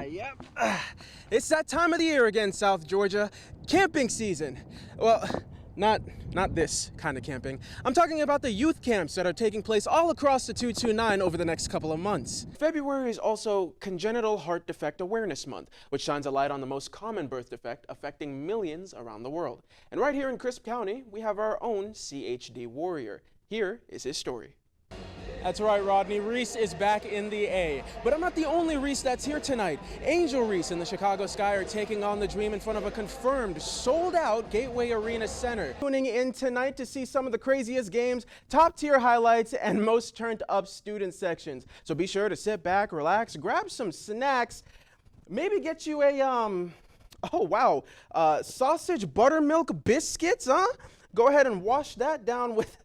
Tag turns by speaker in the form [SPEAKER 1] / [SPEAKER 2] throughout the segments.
[SPEAKER 1] Yep. It's that time of the year again, South Georgia. Camping season. Well, not this kind of camping. I'm talking about the youth camps that are taking place all across the 229 over the next couple of months. February is also Congenital Heart Defect Awareness Month, which shines a light on the most common birth defect affecting millions around the world. And right here in Crisp County, we have our own CHD warrior. Here is his story. That's right, Rodney. Reese is back in the A. But I'm not the only Reese that's here tonight. Angel Reese and the Chicago Sky are taking on the dream in front of a confirmed, sold-out Gateway Arena Center. Tuning in tonight to see some of the craziest games, top-tier highlights, and most turned-up student sections. So be sure to sit back, relax, grab some snacks, maybe get you a, sausage buttermilk biscuits, huh? Go ahead and wash that down with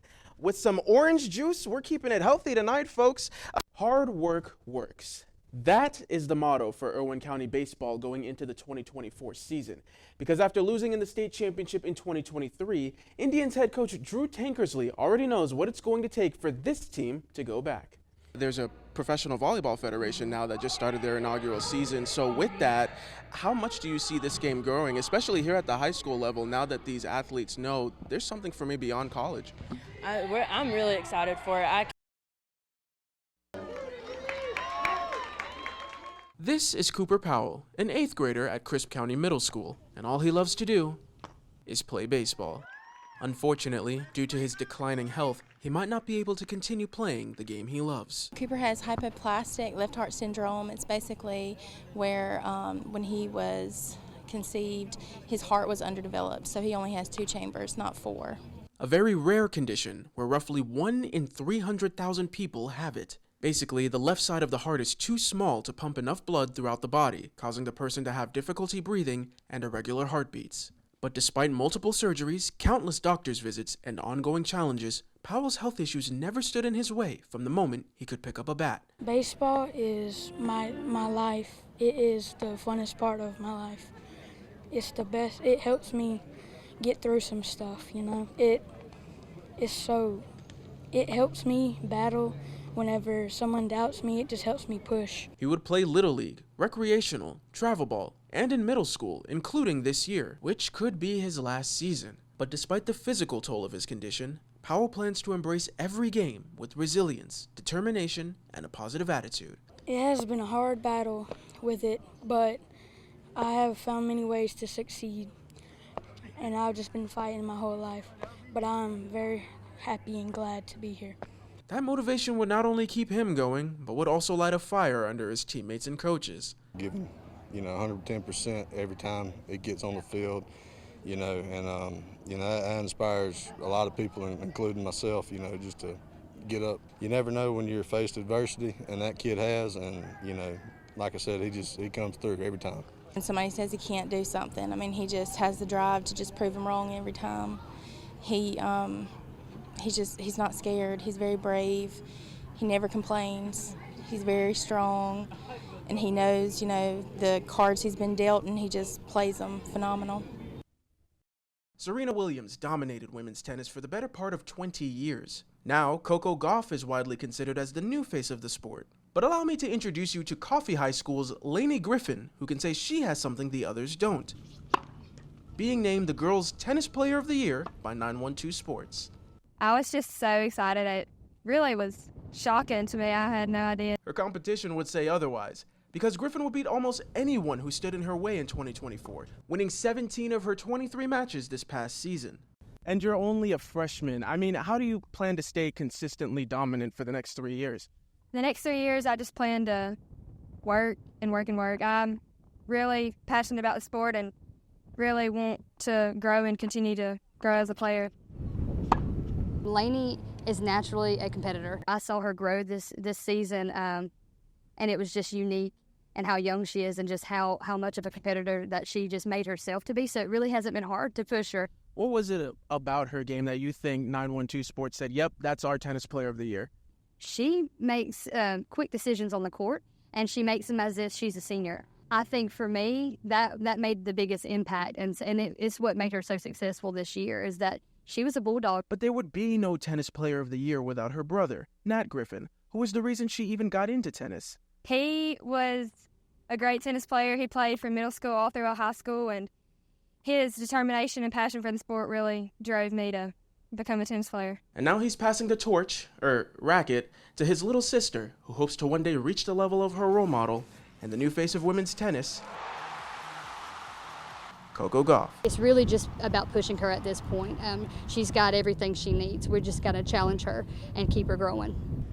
[SPEAKER 1] some orange juice. We're keeping it healthy tonight, folks. Hard work works. That is the motto for Irwin County baseball going into the 2024 season. Because after losing in the state championship in 2023, Indians head coach Drew Tankersley already knows what it's going to take for this team to go back. There's a professional volleyball federation now that just started their inaugural season. So with that, how much do you see this game growing, especially here at the high school level, now that these athletes know there's something for me beyond college?
[SPEAKER 2] I'm really excited for it.
[SPEAKER 1] This is Cooper Powell, an 8th grader at Crisp County Middle School, and all he loves to do is play baseball. Unfortunately, due to his declining health, he might not be able to continue playing the game he loves.
[SPEAKER 3] Cooper has hypoplastic left heart syndrome. It's basically where when he was conceived, his heart was underdeveloped, so he only has 2 chambers, not 4.
[SPEAKER 1] A very rare condition where roughly 1 in 300,000 people have it. Basically, the left side of the heart is too small to pump enough blood throughout the body, causing the person to have difficulty breathing and irregular heartbeats. But despite multiple surgeries, countless doctor's visits, and ongoing challenges, Powell's health issues never stood in his way from the moment he could pick up a bat.
[SPEAKER 4] Baseball is my life. It is the funnest part of my life. It's the best. It helps me get through some stuff, you know. It helps me battle. Whenever someone doubts me, it just helps me push.
[SPEAKER 1] He would play Little League, recreational, travel ball, and in middle school, including this year, which could be his last season. But despite the physical toll of his condition, Powell plans to embrace every game with resilience, determination, and a positive attitude.
[SPEAKER 4] It has been a hard battle with it, but I have found many ways to succeed, and I've just been fighting my whole life. But I'm very happy and glad to be here.
[SPEAKER 1] That motivation would not only keep him going, but would also light a fire under his teammates and coaches.
[SPEAKER 5] Giving, 110% every time it gets on the field, and that inspires a lot of people, including myself, just to get up. You never know when you're faced adversity, and that kid has, and, like I said, he comes through every time.
[SPEAKER 3] When somebody says he can't do something, he just has the drive to just prove them wrong every time. He's not scared. He's very brave. He never complains. He's very strong, and he knows, the cards he's been dealt, and he just plays them phenomenal.
[SPEAKER 1] Serena Williams dominated women's tennis for the better part of 20 years. Now, Coco Gauff is widely considered as the new face of the sport. But allow me to introduce you to Coffee High School's Lainey Griffin, who can say she has something the others don't. Being named the Girls' Tennis Player of the Year by 912 Sports.
[SPEAKER 6] I was just so excited. It really was shocking to me. I had no idea.
[SPEAKER 1] Her competition would say otherwise, because Griffin would beat almost anyone who stood in her way in 2024, winning 17 of her 23 matches this past season. And you're only a freshman. How do you plan to stay consistently dominant for the next 3 years?
[SPEAKER 6] The next 3 years, I just plan to work and work and work. I'm really passionate about the sport and really want to grow and continue to grow as a player.
[SPEAKER 7] Lainey is naturally a competitor. I saw her grow this season, and it was just unique, and how young she is and just how much of a competitor that she just made herself to be. So it really hasn't been hard to push her.
[SPEAKER 1] What was it about her game that you think 912 Sports said, yep, that's our tennis player of the year?
[SPEAKER 7] She makes quick decisions on the court, and she makes them as if she's a senior. I think for me, that made the biggest impact, and it's what made her so successful this year, is that she was a bulldog.
[SPEAKER 1] But there would be no tennis player of the year without her brother, Nat Griffin, who was the reason she even got into tennis.
[SPEAKER 6] He was a great tennis player. He played from middle school all throughout high school, and his determination and passion for the sport really drove me to become a tennis player.
[SPEAKER 1] And now he's passing the torch, or racket, to his little sister, who hopes to one day reach the level of her role model and the new face of women's tennis, Coco Gauff.
[SPEAKER 7] It's really just about pushing her at this point. She's got everything she needs. We just got to challenge her and keep her growing.